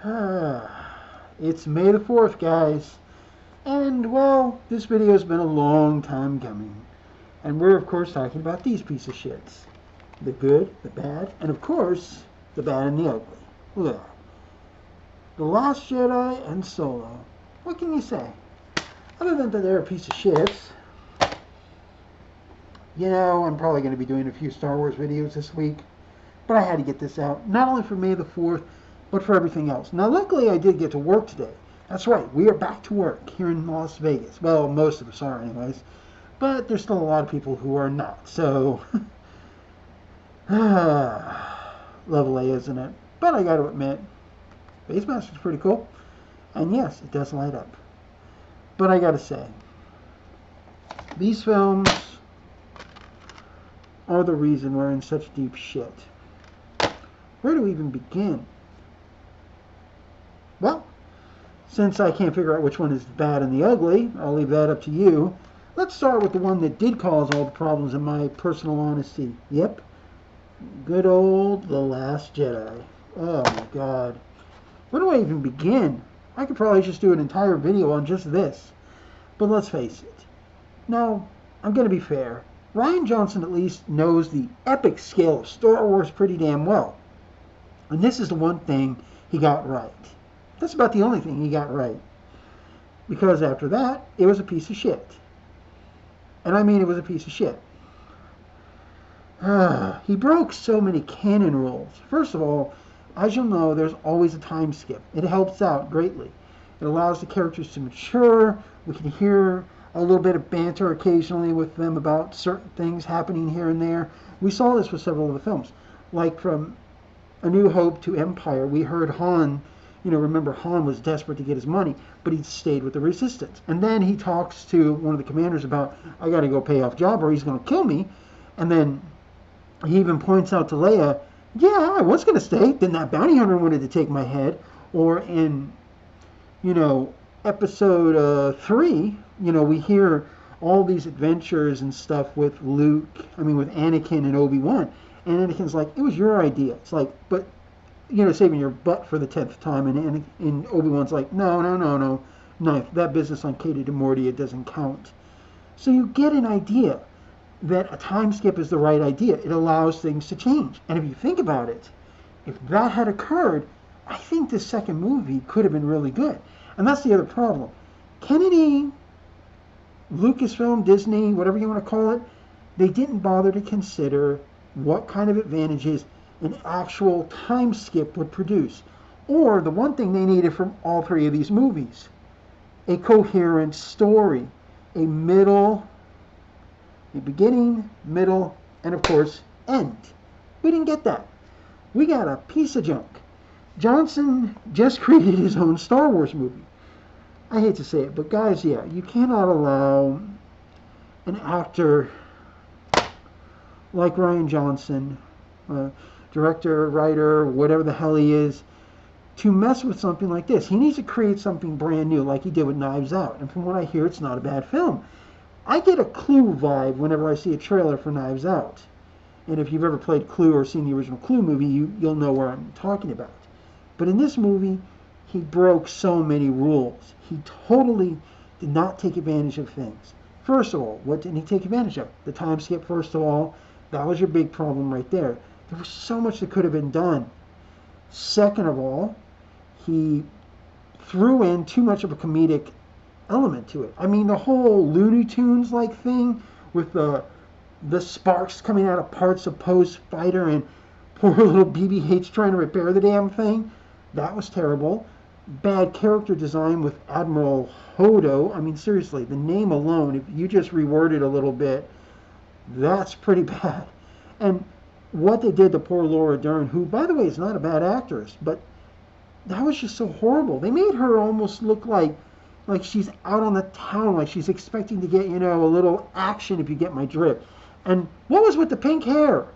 It's May the 4th, guys. And, well, this video has been a long time coming. And we're, of course, talking about these piece of shits. The good, the bad, and, of course, the bad and the ugly. Look at that. The Last Jedi and Solo. What can you say? Other than that they're a piece of shits. You know, I'm probably going to be doing a few Star Wars videos this week. But I had to get this out, not only for May the 4th, but for everything else. Now, luckily, I did get to work today. That's right, we are back to work here in Las Vegas. Well, most of us are anyways. But there's still a lot of people who are not. So, level A, isn't it? But I got to admit, Base Master's pretty cool. And yes, it does light up. But I got to say, these films are the reason we're in such deep shit. Where do we even begin? Well, since I can't figure out which one is the bad and the ugly, I'll leave that up to you. Let's start with the one that did cause all the problems in my personal honesty. Yep. Good old The Last Jedi. Oh my god. Where do I even begin? I could probably just do an entire video on just this. But let's face it. Now, I'm going to be fair. Rian Johnson at least knows the epic scale of Star Wars pretty damn well. And this is the one thing he got right. That's about the only thing he got right. Because after that, it was a piece of shit. And I mean it was a piece of shit. He broke so many canon rules. First of all, as you'll know, there's always a time skip. It helps out greatly. It allows the characters to mature. We can hear a little bit of banter occasionally with them about certain things happening here and there. We saw this with several of the films. Like from A New Hope to Empire, we heard Han, remember Han was desperate to get his money, but he stayed with the Resistance. And then he talks to one of the commanders about, I got to go pay off Jabba or he's going to kill me. And then he even points out to Leia, yeah, I was going to stay. Then that bounty hunter wanted to take my head. Or in, episode 3, we hear all these adventures and stuff with with Anakin and Obi-Wan. And Anakin's like, it was your idea. It's like, but, saving your butt for the 10th time. And Obi-Wan's like, no. That business on Cato de Mordia doesn't count. So you get an idea that a time skip is the right idea. It allows things to change. And if you think about it, if that had occurred, I think the second movie could have been really good. And that's the other problem. Kennedy, Lucasfilm, Disney, whatever you want to call it, they didn't bother to consider what kind of advantages an actual time skip would produce. Or the one thing they needed from all three of these movies. A coherent story. A beginning, middle, and of course, end. We didn't get that. We got a piece of junk. Johnson just created his own Star Wars movie. I hate to say it, but guys, yeah, you cannot allow an actor like Rian Johnson, director, writer, whatever the hell he is, to mess with something like this. He needs to create something brand new like he did with Knives Out. And from what I hear, it's not a bad film. I get a Clue vibe whenever I see a trailer for Knives Out. And if you've ever played Clue or seen the original Clue movie, you'll know where I'm talking about. But in this movie, he broke so many rules. He totally did not take advantage of things. First of all, what didn't he take advantage of? The time skip, first of all. That was your big problem right there. There was so much that could have been done. Second of all, he threw in too much of a comedic element to it. I mean, the whole Looney Tunes-like thing with the sparks coming out of parts of Poe's fighter and poor little BB-8's trying to repair the damn thing, that was terrible. Bad character design with Admiral Hodo. I mean, seriously, the name alone, if you just reword it a little bit, that's pretty bad. And what they did to poor Laura Dern, who, by the way, is not a bad actress, but that was just so horrible. They made her almost look like she's out on the town, like she's expecting to get, a little action, if you get my drift. And what was with the pink hair?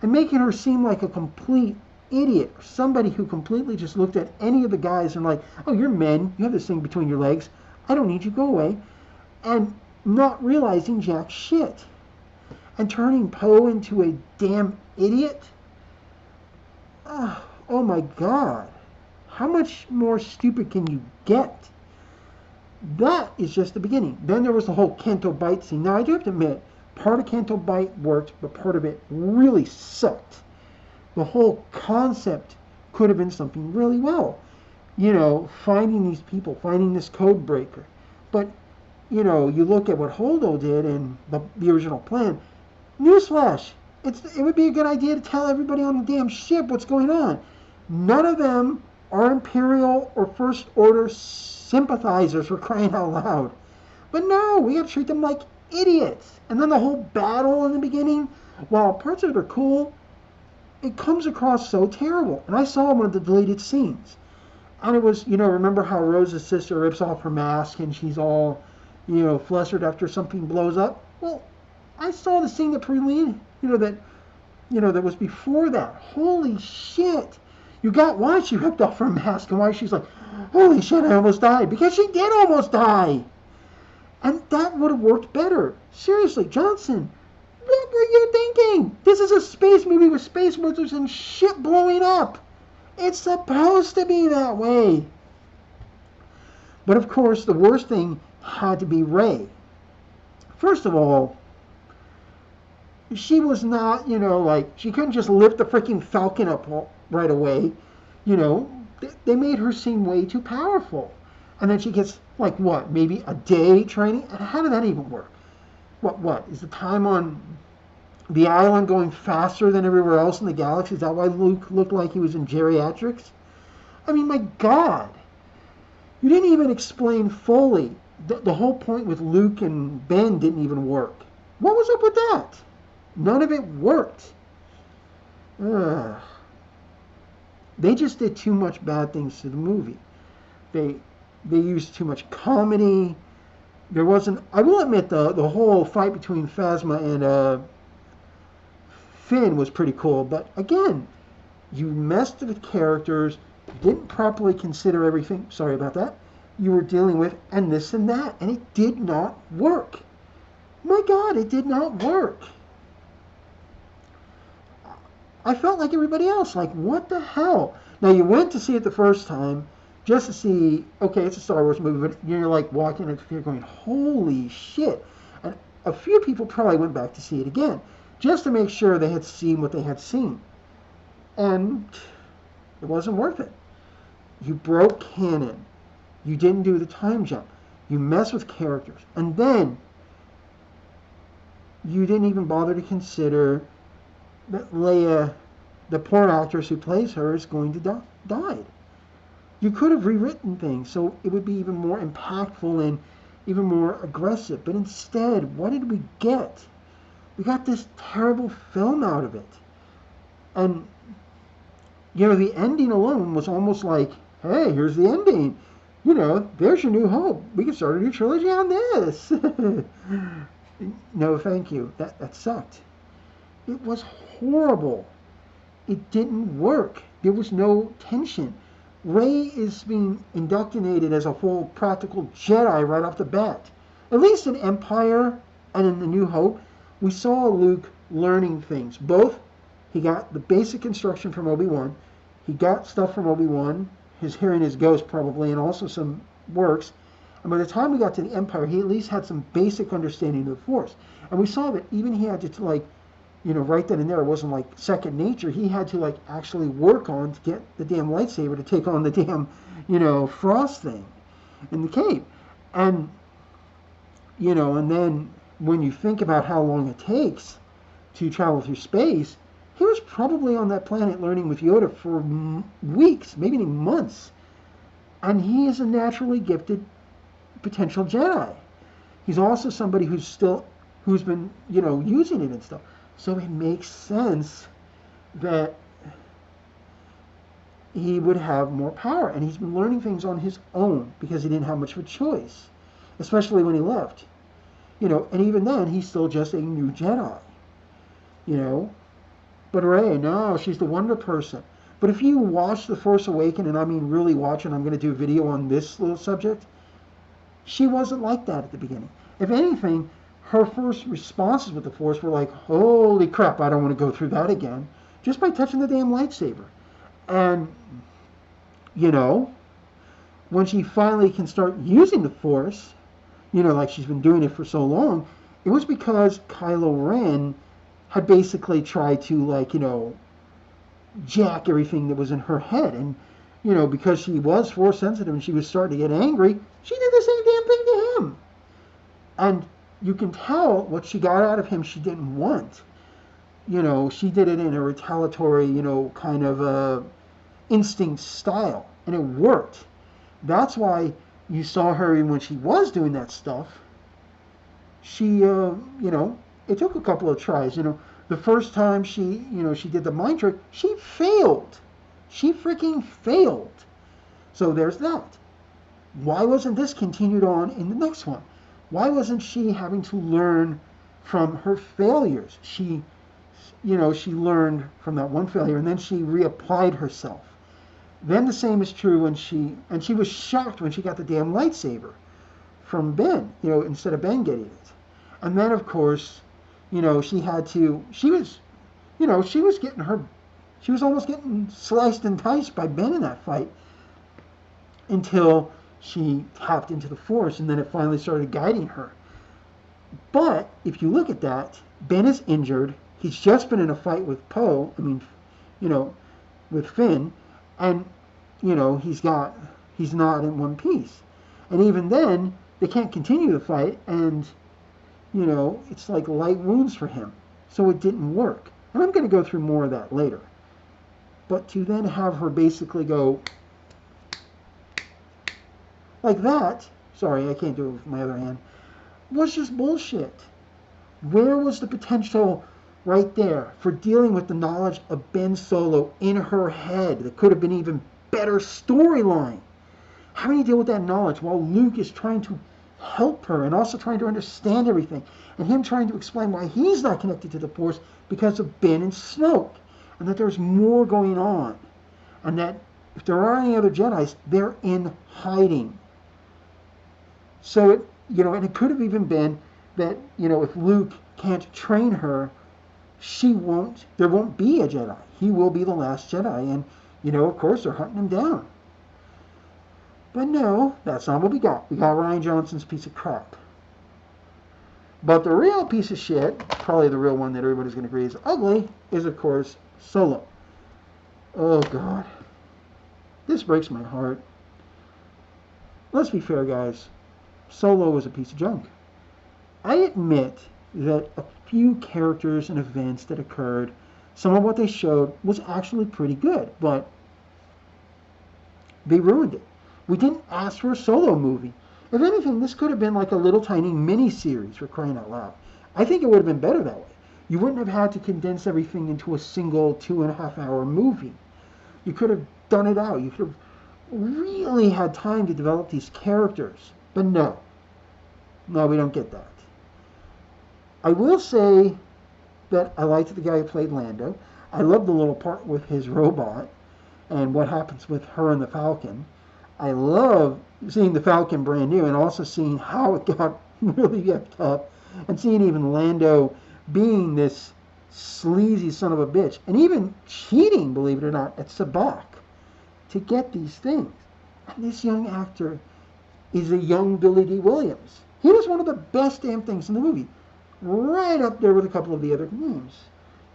And making her seem like a complete idiot, or somebody who completely just looked at any of the guys and like, oh, you're men, you have this thing between your legs, I don't need you, go away. And not realizing jack shit. And turning Poe into a damn idiot. Oh my God. How much more stupid can you get? That is just the beginning. Then there was the whole Canto Bite scene. Now, I do have to admit, part of Canto Bite worked, but part of it really sucked. The whole concept could have been something really well. Finding these people, finding this code breaker. But, you look at what Holdo did and the original plan. Newsflash, it would be a good idea to tell everybody on the damn ship what's going on. None of them are Imperial or First Order sympathizers, for crying out loud. But no, we gotta treat them like idiots. And then the whole battle in the beginning, while parts of it are cool, it comes across so terrible. And I saw one of the deleted scenes. And it was, remember how Rose's sister rips off her mask and she's all, flustered after something blows up? Well, I saw the scene that that was before that. Holy shit. You got why she ripped off her mask and why she's like, holy shit, I almost died. Because she did almost die. And that would have worked better. Seriously, Johnson, what were you thinking? This is a space movie with space wizards and shit blowing up. It's supposed to be that way. But of course, the worst thing had to be Rey. First of all, she was not, she couldn't just lift the freaking Falcon up right away. They made her seem way too powerful. And then she gets, maybe a day training? How did that even work? What? Is the time on the island going faster than everywhere else in the galaxy? Is that why Luke looked like he was in geriatrics? I mean, my God. You didn't even explain fully. The whole point with Luke and Ben didn't even work. What was up with that? None of it worked. Ugh. They just did too much bad things to the movie. They used too much comedy. There wasn't... I will admit, the whole fight between Phasma and Finn was pretty cool. But again, you messed with characters, didn't properly consider everything. Sorry about that. You were dealing with and this and that. And it did not work. My God, it did not work. I felt like everybody else. Like, what the hell? Now, you went to see it the first time just to see, okay, it's a Star Wars movie, but you're like walking into the theater going, holy shit. And a few people probably went back to see it again just to make sure they had seen what they had seen. And it wasn't worth it. You broke canon. You didn't do the time jump. You messed with characters. And then you didn't even bother to consider that Leia, the poor actress who plays her, is going to die. You could have rewritten things so it would be even more impactful and even more aggressive. But instead, what did we get? We got this terrible film out of it. And, the ending alone was almost like, hey, here's the ending. There's your new hope. We can start a new trilogy on this. No, thank you. That sucked. It was horrible. It didn't work. There was no tension. Rey is being indoctrinated as a full practical Jedi right off the bat. At least in Empire and in The New Hope, we saw Luke learning things. Both, he got the basic instruction from Obi-Wan. He got stuff from Obi-Wan, his hearing his ghost probably, and also some works. And by the time we got to the Empire, he at least had some basic understanding of the Force. And we saw that even he had to right then and there, it wasn't like second nature. He had to actually work on to get the damn lightsaber to take on the damn, frost thing in the cave. And, and then when you think about how long it takes to travel through space, he was probably on that planet learning with Yoda for weeks, maybe even months. And he is a naturally gifted potential Jedi. He's also somebody who's been, using it and stuff. So it makes sense that he would have more power. And he's been learning things on his own because he didn't have much of a choice, especially when he left. And even then, he's still just a new Jedi. But Rey, no, she's the Wonder Person. But if you watch The Force Awakens, and I mean really watch, and I'm going to do a video on this little subject, she wasn't like that at the beginning. If anything, her first responses with the Force were like, holy crap, I don't want to go through that again, just by touching the damn lightsaber. And, you know, when she finally can start using the Force, like she's been doing it for so long, it was because Kylo Ren had basically tried to, like, jack everything that was in her head. And, because she was Force sensitive and she was starting to get angry, she did the same damn thing to him. And you can tell what she got out of him she didn't want. She did it in a retaliatory, kind of instinct style. And it worked. That's why you saw her when she was doing that stuff. She, it took a couple of tries. The first time she did the mind trick, she failed. She freaking failed. So there's that. Why wasn't this continued on in the next one? Why wasn't she having to learn from her failures? She learned from that one failure and then she reapplied herself. Then the same is true when she was shocked when she got the damn lightsaber from Ben, instead of Ben getting it. And then of course, she was almost getting sliced and diced by Ben in that fight until she tapped into the Force and then it finally started guiding her. But if you look at that, Ben is injured. He's just been in a fight with with Finn, and he's not in one piece. And even then, they can't continue the fight, and it's like light wounds for him. So it didn't work. And I'm going to go through more of that later. But to then have her basically go like that, sorry, I can't do it with my other hand, was just bullshit. Where was the potential right there for dealing with the knowledge of Ben Solo in her head that could have been even better storyline? Having to deal with that knowledge while Luke is trying to help her and also trying to understand everything, and him trying to explain why he's not connected to the Force because of Ben and Snoke, and that there's more going on, and that if there are any other Jedis, they're in hiding. So it, and it could have even been that, if Luke can't train her, there won't be a Jedi. He will be the last Jedi, and, of course, they're hunting him down. But no, that's not what we got. We got Rian Johnson's piece of crap. But the real piece of shit, probably the real one that everybody's going to agree is ugly, is, of course, Solo. Oh, God. This breaks my heart. Let's be fair, guys. Solo was a piece of junk. I admit that a few characters and events that occurred, some of what they showed was actually pretty good, but they ruined it. We didn't ask for a Solo movie. If anything, this could have been like a little tiny mini-series, for crying out loud. I think it would have been better that way. You wouldn't have had to condense everything into a single 2.5-hour movie. You could have done it out. You could have really had time to develop these characters. But no. No, we don't get that. I will say that I liked the guy who played Lando. I loved the little part with his robot and what happens with her and the Falcon. I love seeing the Falcon brand new and also seeing how it got really effed up and seeing even Lando being this sleazy son of a bitch and even cheating, believe it or not, at Sabak to get these things. And this young actor is a young Billy D. Williams. He was one of the best damn things in the movie. Right up there with a couple of the other names.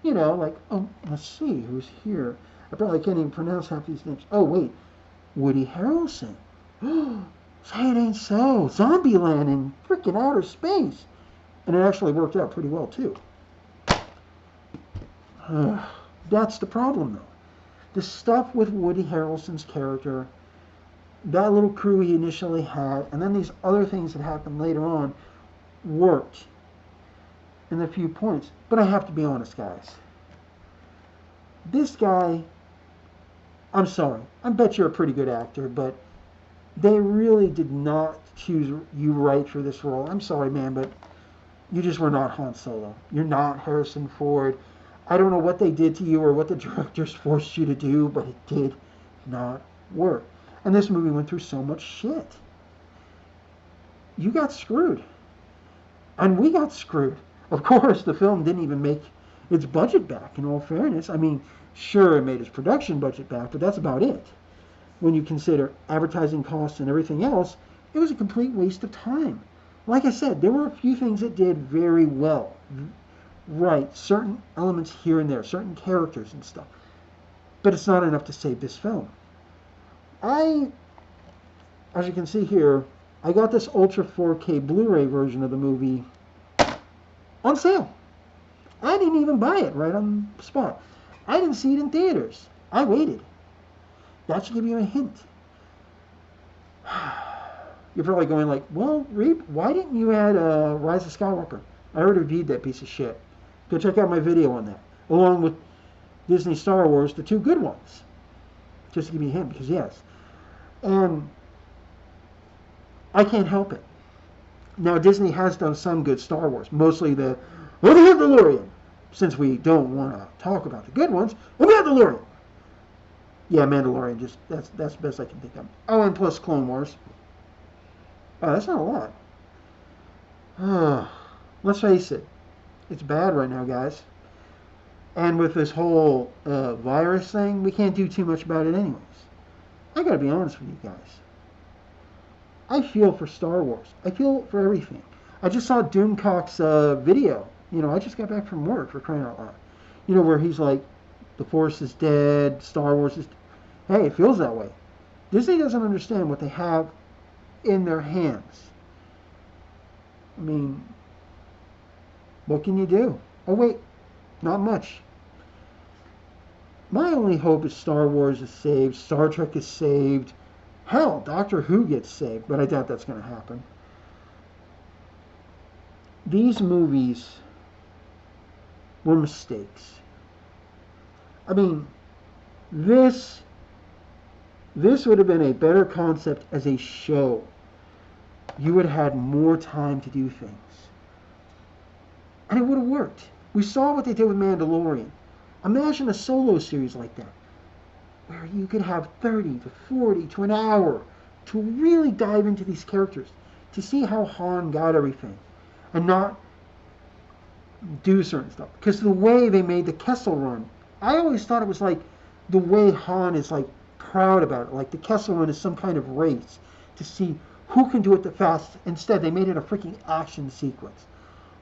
Let's see, who's here? I probably can't even pronounce half these names. Oh, wait. Woody Harrelson. Say it ain't so. Zombieland in freaking outer space. And it actually worked out pretty well, too. That's the problem, though. The stuff with Woody Harrelson's character, that little crew he initially had, and then these other things that happened later on, worked in a few points. But I have to be honest, guys. This guy, I'm sorry, I bet you're a pretty good actor, but they really did not choose you right for this role. I'm sorry, man, but you just were not Han Solo. You're not Harrison Ford. I don't know what they did to you or what the directors forced you to do, but it did not work. And this movie went through so much shit. You got screwed. And we got screwed. Of course, the film didn't even make its budget back, in all fairness. I mean, Sure, it made his production budget back, but that's about it. When you consider advertising costs and everything else, it was a complete waste of time. Like I said, there were a few things it did very well. Right, certain elements here and there, certain characters and stuff. But it's not enough to save this film. As you can see here, I got this Ultra 4K Blu-ray version of the movie on sale. I didn't even buy it right on the spot. I didn't see it in theaters. I waited. That should give you a hint. You're probably going like, well, Reap, why didn't you add Rise of Skywalker? I already reviewed that piece of shit. Go check out my video on that. Along with Disney Star Wars, the two good ones. Just to give you a hint, because yes. And I can't help it. Now, Disney has done some good Star Wars. Mostly the Mandalorian. Since we don't want to talk about the good ones, Mandalorian. Yeah, Mandalorian. Just that's the best I can think of. Oh, and plus Clone Wars. Oh, that's not a lot. Let's face it. It's bad right now, guys. And with this whole virus thing, we can't do too much about it anyways. I gotta be honest with you guys. I feel for Star Wars. I feel for everything. I just saw Doomcock's video. You know, I just got back from work, for crying out loud. You know, where he's like, the Force is dead, Star Wars is... Hey, it feels that way. Disney doesn't understand what they have in their hands. I mean, what can you do? Oh, wait, not much. My only hope is Star Wars is saved, Star Trek is saved. Hell, Doctor Who gets saved, but I doubt that's going to happen. These movies were mistakes. I mean, this would have been a better concept as a show. You would have had more time to do things. And it would have worked. We saw what they did with Mandalorian. Imagine a solo series like that, where you could have 30 to 40 to an hour to really dive into these characters, to see how Han got everything, and not do certain stuff. Because the way they made the Kessel Run, I always thought it was like the way Han is like proud about it. Like the Kessel Run is some kind of race to see who can do it the fastest. Instead, they made it a freaking action sequence.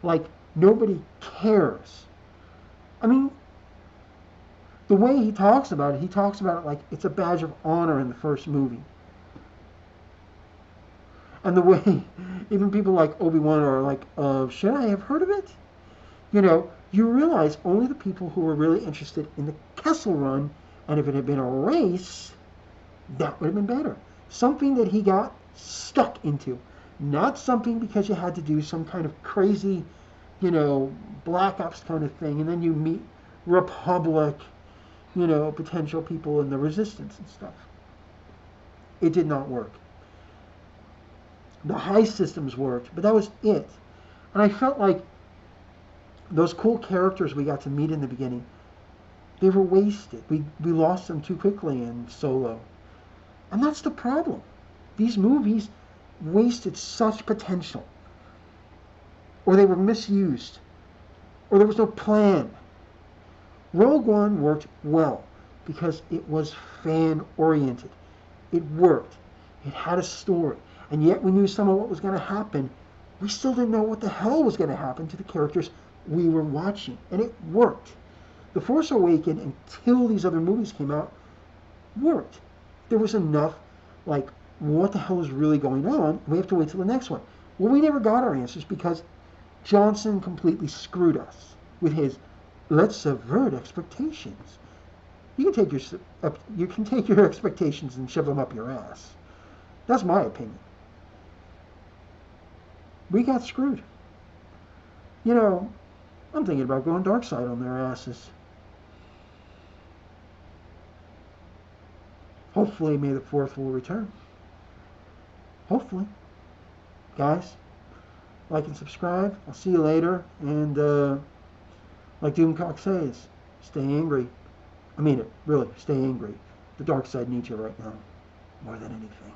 Like nobody cares. I mean, the way he talks about it like it's a badge of honor in the first movie. And the way even people like Obi-Wan are like, should I have heard of it? You know, you realize only the people who were really interested in the Kessel Run, and if it had been a race, that would have been better. Something that he got stuck into. Not something because you had to do some kind of crazy, you know, Black Ops kind of thing, and then you meet Republic, you know, potential people in the Resistance and stuff. It did not work. The heist systems worked, but that was it. And I felt like those cool characters we got to meet in the beginning, they were wasted. We lost them too quickly in Solo. And that's the problem. These movies wasted such potential. Or they were misused. Or there was no plan. Rogue One worked well because it was fan-oriented. It worked. It had a story. And yet we knew some of what was going to happen. We still didn't know what the hell was going to happen to the characters we were watching. And it worked. The Force Awakens, until these other movies came out, worked. There was enough, like, what the hell is really going on? We have to wait till the next one. Well, we never got our answers because Johnson completely screwed us with his let's subvert expectations. You can take your expectations and shove them up your ass. That's my opinion. We got screwed. You know, I'm thinking about going dark side on their asses. Hopefully, May the 4th will return. Hopefully. Guys, like and subscribe. I'll see you later. And like Doomcock says, stay angry. I mean it, really, stay angry. The dark side needs you right now, more than anything.